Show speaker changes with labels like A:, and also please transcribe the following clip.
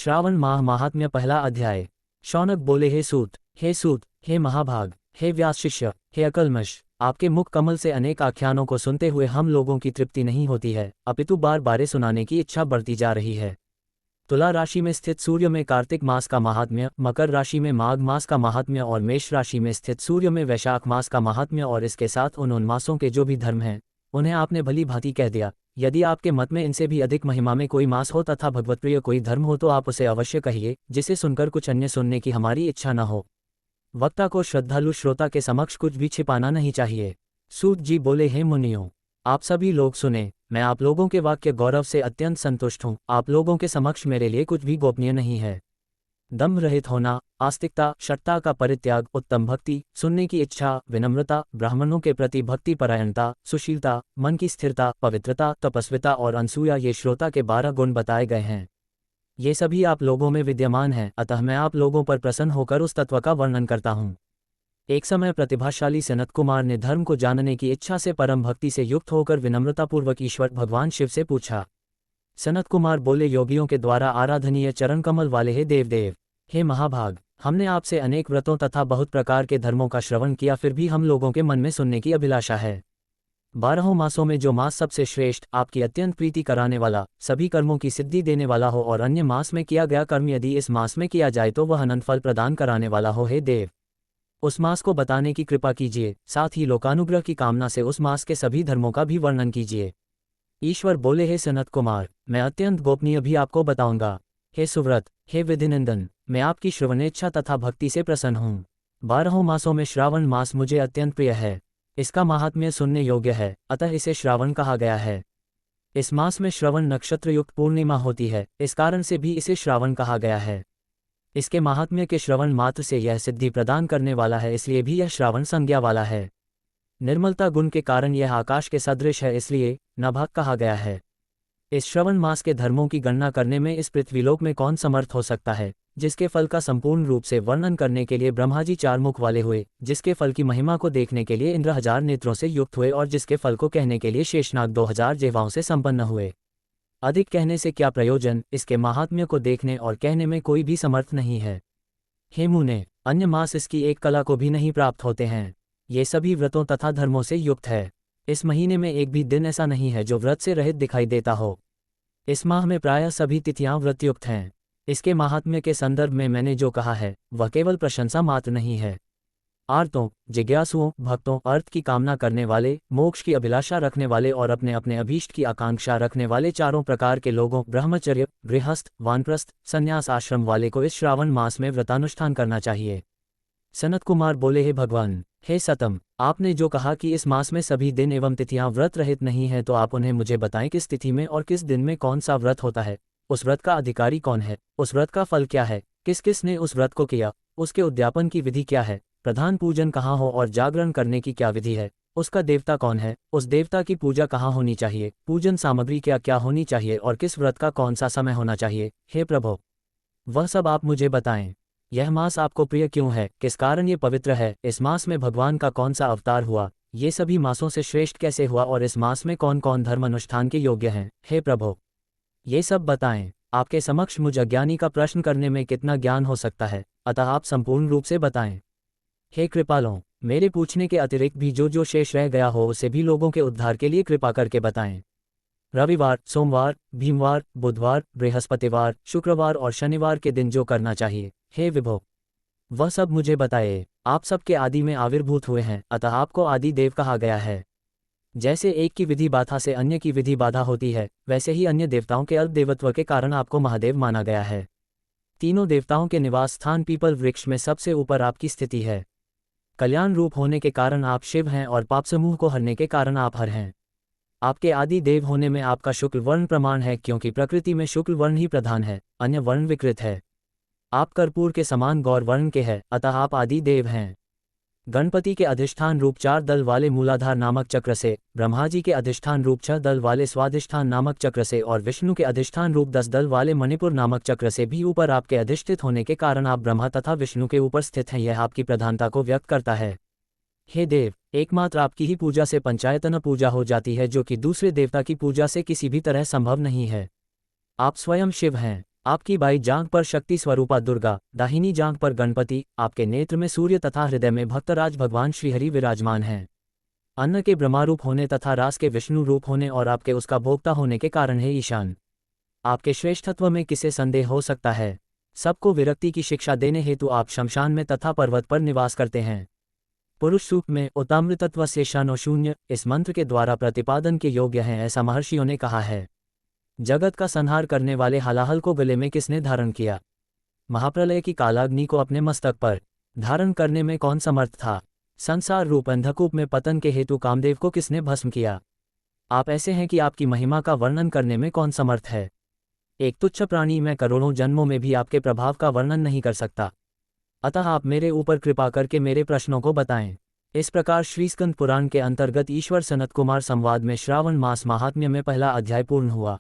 A: श्रावण माह महात्म्य पहला अध्याय। शौनक बोले, हे सूत, हे महाभाग, हे व्यास शिष्य, हे अकल्मष, आपके मुख कमल से अनेक आख्यानों को सुनते हुए हम लोगों की तृप्ति नहीं होती है, अपितु बार बारे सुनाने की इच्छा बढ़ती जा रही है। तुला राशि में स्थित सूर्य में कार्तिक मास का महात्म्य, मकर राशि में माघ मास का महात्म्य और मेष राशि में स्थित सूर्य में वैशाख मास का महात्म्य और इसके साथ उन मासों के जो भी धर्म हैं उन्हें आपने भली भांति कह दिया। यदि आपके मत में इनसे भी अधिक महिमा में कोई मास हो तथा भगवतप्रिय कोई धर्म हो तो आप उसे अवश्य कहिए, जिसे सुनकर कुछ अन्य सुनने की हमारी इच्छा न हो। वक्ता को श्रद्धालु श्रोता के समक्ष कुछ भी छिपाना नहीं चाहिए। सूत जी बोले, हे मुनियों, आप सभी लोग सुने, मैं आप लोगों के वाक्य गौरव से अत्यंत संतुष्ट हूँ। आप लोगों के समक्ष मेरे लिए कुछ भी गोपनीय नहीं है। दम्भ रहित होना, आस्तिकता, शठता का परित्याग, उत्तम भक्ति, सुनने की इच्छा, विनम्रता, ब्राह्मणों के प्रति भक्ति परायणता, सुशीलता, मन की स्थिरता, पवित्रता, तपस्विता और अनसूया, ये श्रोता के 12 गुण बताए गए हैं। ये सभी आप लोगों में विद्यमान हैं, अतः मैं आप लोगों पर प्रसन्न होकर उस तत्व का वर्णन करता हूँ। एक समय प्रतिभाशाली सनत कुमार ने धर्म को जानने की इच्छा से परम भक्ति से युक्त होकर विनम्रतापूर्वक ईश्वर भगवान शिव से पूछा। सनत कुमार बोले, योगियों के द्वारा आराधनीय चरण कमल वाले हे देवदेव, हे महाभाग, हमने आपसे अनेक व्रतों तथा बहुत प्रकार के धर्मों का श्रवण किया, फिर भी हम लोगों के मन में सुनने की अभिलाषा है। 12 मासों में जो मास सबसे श्रेष्ठ, आपकी अत्यंत प्रीति कराने वाला, सभी कर्मों की सिद्धि देने वाला हो और अन्य मास में किया गया कर्म यदि इस मास में किया जाए तो वह अनंत फल प्रदान कराने वाला हो, हे देव, उस मास को बताने की कृपा कीजिए। साथ ही लोकानुग्रह की कामना से उस मास के सभी धर्मों का भी वर्णन कीजिए। ईश्वर बोले, हे सनत कुमार, मैं अत्यंत गोपनीय भी आपको बताऊंगा। हे सुव्रत, हे विधिनंदन, मैं आपकी श्रवणेच्छा तथा भक्ति से प्रसन्न हूँ। 12 मासों में श्रावण मास मुझे अत्यंत प्रिय है। इसका महात्म्य सुनने योग्य है, अतः इसे श्रावण कहा गया है। इस मास में श्रवण नक्षत्र युक्त पूर्णिमा होती है, इस कारण से भी इसे श्रावण कहा गया है। इसके महात्म्य के श्रवण मात्र से यह सिद्धि प्रदान करने वाला है, इसलिए भी यह श्रावण संज्ञा वाला है। निर्मलता गुण के कारण यह आकाश के सदृश है, इसलिए नभाग कहा गया है। इस श्रवण मास के धर्मों की गणना करने में इस पृथ्वीलोक में कौन समर्थ हो सकता है, जिसके फल का संपूर्ण रूप से वर्णन करने के लिए ब्रह्मा जी 4 मुख वाले हुए, जिसके फल की महिमा को देखने के लिए इंद्र 1000 नेत्रों से युक्त हुए और जिसके फल को कहने के लिए शेषनाग 2000 जिह्वाओं से संपन्न हुए। अधिक कहने से क्या प्रयोजन, इसके महात्म्य को देखने और कहने में कोई भी समर्थ नहीं है। हे मुने, अन्य मास इसकी एक कला को भी नहीं प्राप्त होते हैं। ये सभी व्रतों तथा धर्मों से युक्त है। इस महीने में एक भी दिन ऐसा नहीं है जो व्रत से रहित दिखाई देता हो। इस माह में प्रायः सभी तिथियां व्रतयुक्त हैं। इसके महात्म्य के संदर्भ में मैंने जो कहा है वह केवल प्रशंसा मात्र नहीं है। आर्तों, जिज्ञासुओं, भक्तों, अर्थ की कामना करने वाले, मोक्ष की अभिलाषा रखने वाले और अपने अपने अभीष्ट की आकांक्षा रखने वाले चारों प्रकार के लोगों, ब्रह्मचर्य, गृहस्थ, वानप्रस्थ, संन्यास आश्रम वाले को इस श्रावण मास में व्रतानुष्ठान करना चाहिए। सनत कुमार बोले, हे भगवान, हे सतम, आपने जो कहा कि इस मास में सभी दिन एवं तिथियां व्रत रहित नहीं है, तो आप उन्हें मुझे बताएं किस तिथि में और किस दिन में कौन सा व्रत होता है, उस व्रत का अधिकारी कौन है, उस व्रत का फल क्या है, किस किस ने उस व्रत को किया, उसके उद्यापन की विधि क्या है, प्रधान पूजन कहाँ हो और जागरण करने की क्या विधि है, उसका देवता कौन है, उस देवता की पूजा कहाँ होनी चाहिए, पूजन सामग्री क्या क्या होनी चाहिए और किस व्रत का कौन सा समय होना चाहिए। हे प्रभु, वह सब आप मुझे बताएं। यह मास आपको प्रिय क्यों है, किस कारण ये पवित्र है, इस मास में भगवान का कौन सा अवतार हुआ, ये सभी मासों से श्रेष्ठ कैसे हुआ और इस मास में कौन कौन धर्म अनुष्ठान के योग्य हैं। हे प्रभु, ये सब बताएं। आपके समक्ष मुझ अज्ञानी का प्रश्न करने में कितना ज्ञान हो सकता है, अतः आप संपूर्ण रूप से बताएं। हे कृपालों, मेरे पूछने के अतिरिक्त भी जो जो शेष रह गया हो उसे भी लोगों के उद्धार के लिए कृपा करके बताएं। रविवार, सोमवार, भीमवार, बुधवार, बृहस्पतिवार, शुक्रवार और शनिवार के दिन जो करना चाहिए, हे विभो, वह सब मुझे बताए। आप सबके आदि में आविर्भूत हुए हैं, अतः आपको आदि देव कहा गया है। जैसे एक की विधि बाधा से अन्य की विधि बाधा होती है, वैसे ही अन्य देवताओं के अल्पदेवत्व के कारण आपको महादेव माना गया है। तीनों देवताओं के निवास स्थान पीपल वृक्ष में सबसे ऊपर आपकी स्थिति है। कल्याण रूप होने के कारण आप शिव हैं और पाप समूह को हरने के कारण आप हर हैं। आपके आदि देव होने में आपका शुक्ल वर्ण प्रमाण है, क्योंकि प्रकृति में शुक्ल वर्ण ही प्रधान है, अन्य वर्ण विकृत है। आप कर्पूर के समान गौर वर्ण के हैं, अतः आप आदि देव हैं। गणपति के अधिष्ठान रूप 4 दल वाले मूलाधार नामक चक्र से, ब्रह्मा जी के अधिष्ठान रूप 6 दल वाले स्वाधिष्ठान नामक चक्र से और विष्णु के अधिष्ठान रूप 10 दल वाले मणिपुर नामक चक्र से भी ऊपर आपके अधिष्ठित होने के कारण आप ब्रह्मा तथा विष्णु के ऊपर स्थित हैं। यह आपकी प्रधानता को व्यक्त करता है। हे देव, एकमात्र आपकी ही पूजा से पंचायतन पूजा हो जाती है, जो कि दूसरे देवता की पूजा से किसी भी तरह संभव नहीं है। आप स्वयं शिव हैं। आपकी बाई जांघ पर शक्ति स्वरूपा दुर्गा, दाहिनी जांघ पर गणपति, आपके नेत्र में सूर्य तथा हृदय में भक्तराज भगवान श्रीहरि विराजमान हैं। अन्न के ब्रह्मारूप होने तथा रास के विष्णु रूप होने और आपके उसका भोक्ता होने के कारण है ईशान। आपके श्रेष्ठत्व में किसे संदेह हो सकता है। सबको विरक्ति की शिक्षा देने हेतु आप शमशान में तथा पर्वत पर निवास करते हैं। पुरुष सूक्त में उतामृतत्व से शनो शून्य इस मंत्र के द्वारा प्रतिपादन के योग्य हैं, ऐसा महर्षियों ने कहा है। जगत का संहार करने वाले हलाहल को गले में किसने धारण किया? महाप्रलय की कालाग्नि को अपने मस्तक पर धारण करने में कौन समर्थ था? संसार रूप अंधकूप में पतन के हेतु कामदेव को किसने भस्म किया? आप ऐसे हैं कि आपकी महिमा का वर्णन करने में कौन समर्थ है? एक तुच्छ प्राणी मैं करोड़ों जन्मों में भी आपके प्रभाव का वर्णन नहीं कर सकता, अतः आप मेरे ऊपर कृपा करके मेरे प्रश्नों को बताएं। इस प्रकार श्रीस्कंद पुराण के अंतर्गत ईश्वर सनत कुमार संवाद में श्रावण मास महात्म्य में पहला अध्याय पूर्ण हुआ।